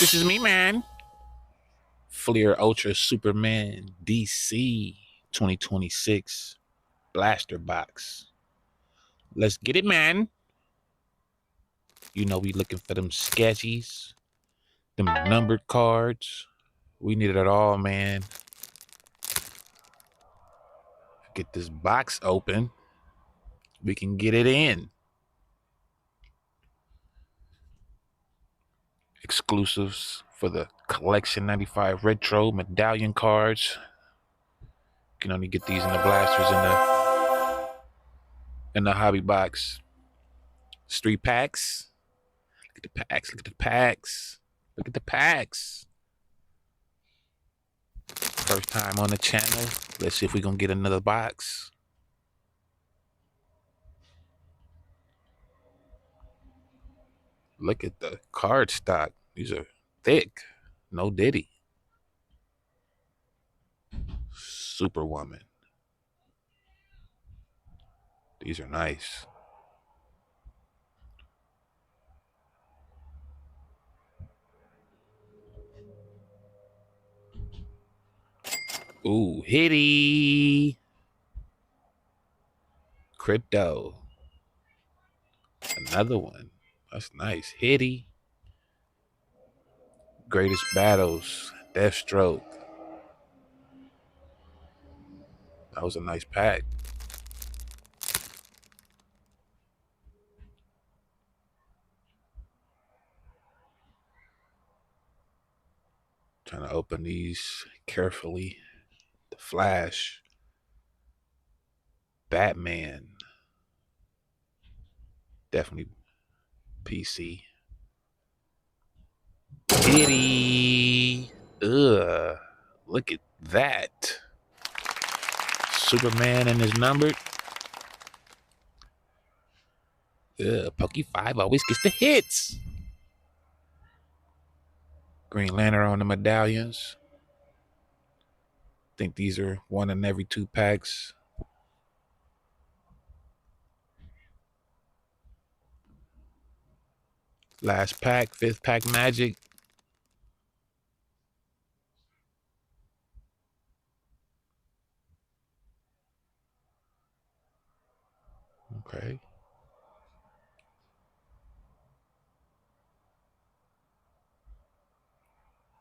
This is me, man. Fleer Ultra SuperMan DC 2026 Blaster Box. Let's get it, man. You know we looking for them sketchies, them numbered cards. We need it all, man. Get this box open. We can get it in. Exclusives for the Collection 95 Retro Medallion cards. You can only get these in the blasters in the hobby box. Street packs. Look at the packs. Look at the packs. Look at the packs. First time on the channel. Let's see if we're going to get another box. Look at the card stock. These are thick. No Diddy. Superwoman. These are nice. Ooh, Hitty. Crypto. Another one. That's nice. Hitty. Greatest Battles. Deathstroke. That was a nice pack. Trying to open these carefully. The Flash. Batman. Definitely PC. Hitty. Ugh. Look at that. Superman and his numbered. Ugh. Pokey 5 always gets the hits. Green Lantern on the medallions. I think these are one in every 2 packs. Last pack, 5th pack magic. Okay.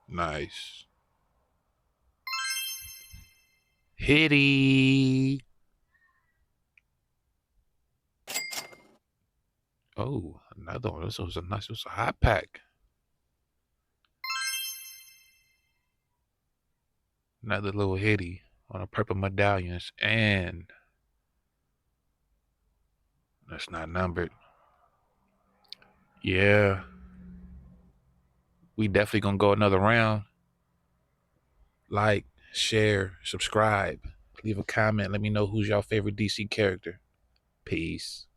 Nice. Hitty. Oh, another one. This was a nice, it was a hot pack. Another little hitty on a purple medallions, and that's not numbered. Yeah. We definitely gonna go another round. Like, share, subscribe, leave a comment. Let me know who's your favorite DC character. Peace.